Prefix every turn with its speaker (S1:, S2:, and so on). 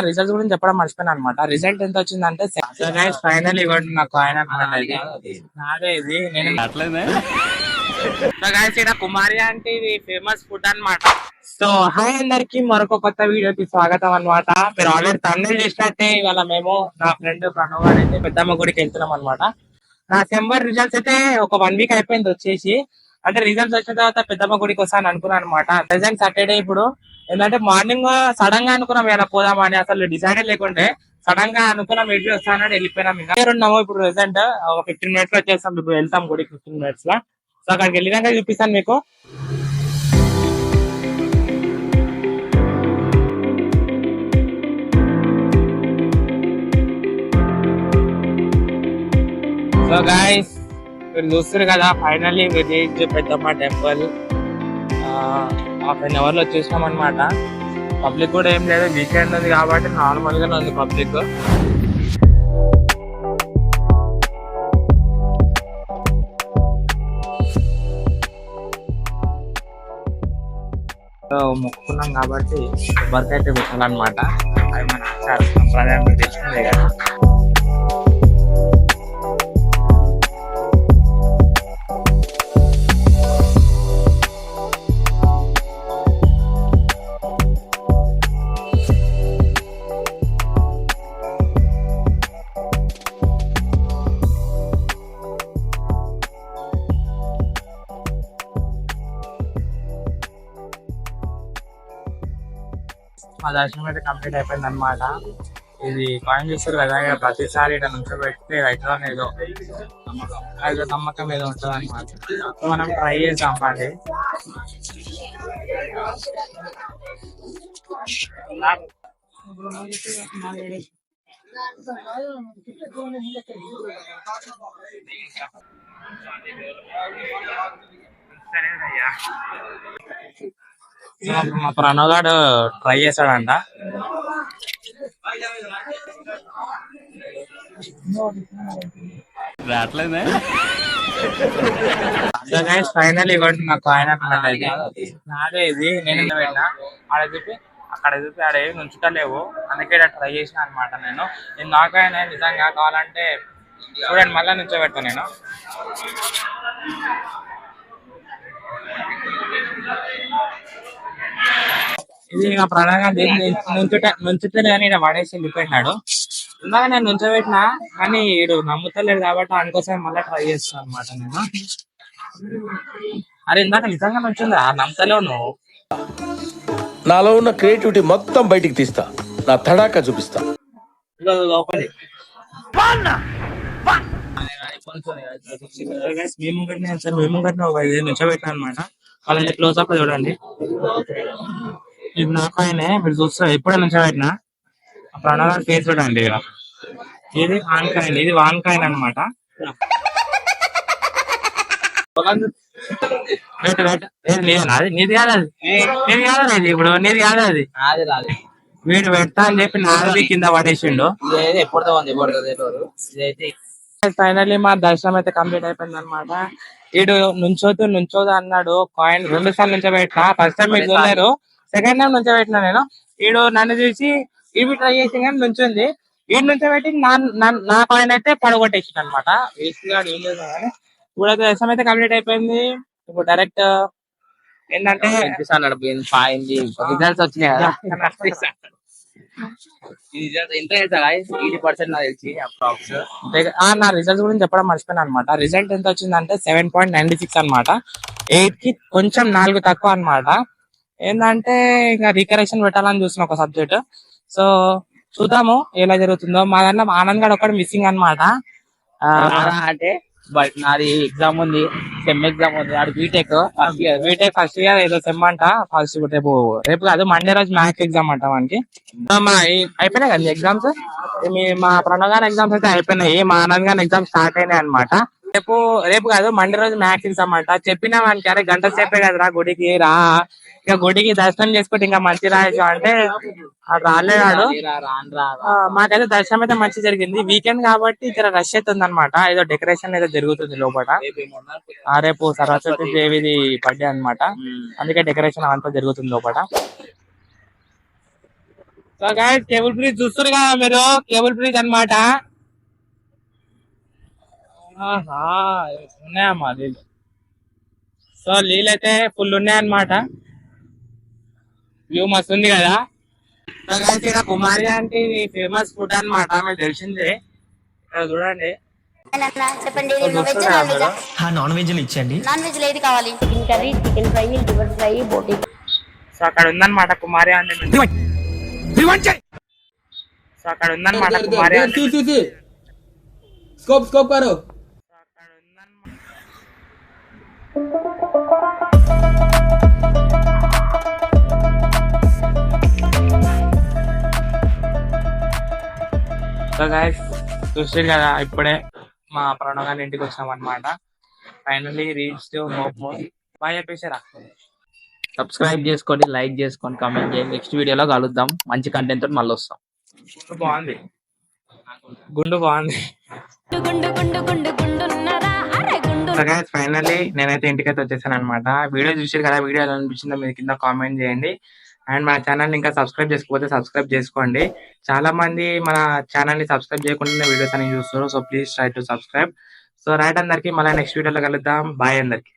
S1: Result గురించి చెప్పడం మర్చిపోయాను అనమాట. రిజల్ట్ ఎంత వచ్చిందంటే ఫైనల్ ఇవ్వండి నాకు కాయిన్ అనమాట. అదే ఇది నేను ఇక్కడ కుమారి అంటే ఇది ఫేమస్ ఫుడ్ అనమాట. సో హాయ్ అందరికి మరొక కొత్త వీడియోకి స్వాగతం అనమాట. మీరు ఆల్రెడీ తమిళ చేసినట్టే ఇవాళ మేము నా ఫ్రెండ్ ప్రణవ్ గారు అయితే పెద్దమ్మ గుడికి వెళ్తున్నాం అనమాట. నా సెంబర్ రిజల్ట్స్ అయితే ఒక 1 వీక్ అయిపోయింది వచ్చేసి. అంటే రిజల్ట్స్ వచ్చిన తర్వాత పెద్దమ్మ గుడికి వస్తాను అనుకున్నాను అనమాట. ప్రెసెంట్ సాటర్డే ఇప్పుడు ఏంటంటే మార్నింగ్ సడన్ గా అనుకున్నాం ఇలా పోదామని, అసలు డిసైడెడ్ లేకుంటే సడన్ గా అనుకున్నాం ఎడ్జి వస్తానని వెళ్ళిపోయినాం. ఇంకా ఉన్నాము ఇప్పుడు ప్రెసెంట్ ఒక 15 minutes లో వచ్చేస్తాం. ఇప్పుడు వెళ్తాం గుడికి 15 minutes లో. సో అక్కడికి వెళ్ళినాక చూపిస్తాను మీకు. సో గైస్ మీరు చూస్తారు కదా, ఫైనల్లీ రీచ్ పెద్దమ్మ టెంపుల్. హాఫ్ అన్ అవర్ లో వచ్చేసినాం అనమాట. పబ్లిక్ కూడా ఏం లేదు, వీకెండ్ ఉంది కాబట్టి నార్మల్ గానే ఉంది పబ్లిక్. మొక్కుకున్నాం కాబట్టి బర్త్ అయితే పెట్టాలన్నమాట. అది మన ఆచారం సంప్రదాయం తెచ్చిందే కదా. మా దర్శనం అయితే కంప్లీట్ అయిపోయింది అనమాట. ఇది కాయిన్ చూస్తారు కదా, ఇక ప్రతిసారి ఇక్కడ నుంచి పెడితే రైతులో ఏదో నమ్మకం ఏదో ఉంటుంది అనమాట. మనం ట్రై చేద్దాం అండి. మా ప్రణవ్ గారు ట్రై చేశాడంట. ఫైనల్ ఇవ్వండి నాకు కాయిన్ అనమాట. అదే ఇది నేను పెట్టినా ఆడ చెప్పి అక్కడ చూపి ఆడ ఏమి ఉంచుతలేవు, అందుకే ఇక్కడ ట్రై చేసిన అనమాట. నేను నాకైనా నిజంగా కావాలంటే చూడండి మళ్ళీ నుంచోబెడతా నేను. ఇది ఇక ప్రణంగా నుంచుతే కానీ ఇక్కడ పడేసి వెళ్ళిపోయినాడు. ఇందాక నేను నుంచోబెట్టినా కానీ వీడు నమ్ముతలేడు కాబట్టి అందుకోసం మళ్ళీ ట్రై చేస్తాను అనమాట నేను. అరే ఇందాక నిజంగా నుంచుందా, నమ్మతలేవు నువ్వు.
S2: నాలో ఉన్న క్రియేటివిటీ మొత్తం బయటికి తీస్తా, నా తడాకా చూపిస్తా.
S1: లోపలి మేము కట్టిన ఒక 5 నిమిషం పెట్టినా అనమాట. వాళ్ళని క్లోజ్ అప్ చూడండి. ఇది నాకు ఆయనే, మీరు చూస్తారు ఎప్పుడే నుంచో పెట్టినా. ప్రణవ్ ఫేస్ చూడండి. ఇది వాన్కాయన్, ఇది వాన్కాయన్ అనమాట. నీది కాదు అది, ఇప్పుడు నీది కాదు అది. వీడు పెడతా అని చెప్పి నాది కింద పడేసిండు. ఫైనల్లీ మా దర్శనం అయితే కంప్లీట్ అయిపోయింది అనమాట. వీడు నుంచోదు అన్నాడు. కాయిన్ 2 సార్లు నుంచోబెట్టినా. ఫస్ట్ టైం మీరు చూడలేరు, సెకండ్ టైం నుంచోబెట్టినా నేను. వీడు నన్ను చూసి ఇవి ట్రై చేసి కానీ నుంచుంది. వీడి నుంచోబెట్టి నా కాయిన్ అయితే పడగొట్టేసింది అనమాట. వేస్ట్ గా ఏం లేదు కానీ ఇప్పుడు దర్శనం అయితే కంప్లీట్ అయిపోయింది. ఇప్పుడు డైరెక్ట్ ఏంటంటే రిజల్ట్స్ వచ్చినాయి కదా. నా రిజల్ట్ గురించి చెప్పడం మర్చిపోయాను అనమాట. రిజల్ట్ ఎంత వచ్చిందంటే 7.96 అనమాట. 8 కి కొంచెం 4 తక్కువ అనమాట. ఏంటంటే ఇంకా రికరెక్షన్ పెట్టాలని చూసిన ఒక సబ్జెక్ట్. సో చూద్దాము ఎలా జరుగుతుందో. మా దాంట్లో ఆనంద్ గారు ఒకటి మిస్సింగ్ అనమాట.
S3: అంటే నాది ఎగ్జామ్ ఉంది, సెమ్ ఎగ్జామ్ ఉంది. అది బీటెక్
S1: ఫస్ట్ ఇయర్ ఏదో సెమ్ అంట. ఫస్ట్ రేపు కాదు, మండే రోజు మ్యాథ్స్ ఎగ్జామ్ అంట మనకి. అయిపోయినాయి కదా ఎగ్జామ్స్. మా ప్రణవ్ గారి ఎగ్జామ్స్ అయితే అయిపోయినాయి. మా ఆనంద్ గారి ఎగ్జామ్ స్టార్ట్ అయినాయి అనమాట. రేపు కాదు, మండే రోజు మ్యాథ్స్ ఎగ్జామ్ అంట. చెప్పినా మనకి అరే గంట సేపే కదరా గుడికి రా, ఇక గుడికి దర్శనం చేసుకుంటే ఇంకా మంచి రాయచ్చు అంటే రాలేవాడు. మాకైతే దర్శనం అయితే మంచి జరిగింది. వీకెండ్ కాబట్టి ఇక్కడ రష్ అవుతుంది అనమాట. ఏదో డెకరేషన్ ఏదో జరుగుతుంది లోపల. రేపు సరస్వతి దేవిది బర్త్డే అనమాట, అందుకే డెకరేషన్ అంతా జరుగుతుంది లోపల. సో గైస్ కేబుల్ బ్రిడ్జ్ చూస్తారు కదా మీరు, కేబుల్ బ్రిడ్జ్ అన్నమాట. ఉన్నాయమ్మా నీళ్ళు. సో నీళ్ళు అయితే ఫుల్ ఉన్నాయన్నమాట. వ్యూ మస్తు ఉంది కదా. సో గైస్ ఇక్కడ కుమారి అంటే ఫేమస్ ఫుడ్ అన్నమాట, మీకు తెలిసిందే. ఇక్కడ చూడండి.
S4: చెప్పండి
S1: సో
S4: వెజ్
S1: చూస్తున్నారు
S4: నాన్ వెజ్
S1: మీరు.
S5: నాన్ వెజ్ ఇచ్చండి.
S4: నాన్ వెజ్ ఏది కావాలి? Chicken curry, chicken fry, liver fry, బోటి.
S1: సో అక్కడ ఉందన్నమాట కుమారి అంటే. సో అక్కడ ఉందన్నమాట కుమారి అంటే.
S6: स्कोप स्कोप करो.
S1: సో అక్కడ ఉందన్నమాట. సో గైస్ చూస్తారు కదా, ఇప్పుడే మా ప్రణవ్ గారి ఇంటికి వచ్చాం అనమాట. Finally reach to hope more. Bye చెప్పేసారా.
S3: సబ్స్క్రైబ్ చేసుకోండి, లైక్ చేసుకోండి, కామెంట్ చేయండి. నెక్స్ట్ వీడియోలో కలుద్దాం మంచి కంటెంట్ తోటి మళ్ళీ వస్తాం.
S1: గుండు బాగుంది, గుండు బాగుంది.
S4: గుండు గుండు గుండు గుండున్నరా అరే గుండు.
S1: సో గైస్ ఫైనల్లీ నేనైతే ఇంటికైతే వచ్చేసాను అనమాట. వీడియో చూసారు కదా, వీడియో ఎలా అనిపించిందో మీరు కింద కామెంట్ చేయండి. అండ్ మన ఛానల్ ఇంకా సబ్స్క్రైబ్ చేసుకోకపోతే సబ్స్క్రైబ్ చేసుకోండి. చాలా మంది మన ఛానల్ ని సబ్స్క్రైబ్ చేయకుండా వీడియోస్ అనేవి చూస్తారు. So please try to subscribe. So right అందరికి, మళ్ళీ నెక్స్ట్ వీడియోలో కలుద్దాం. బాయ్ అందరికి.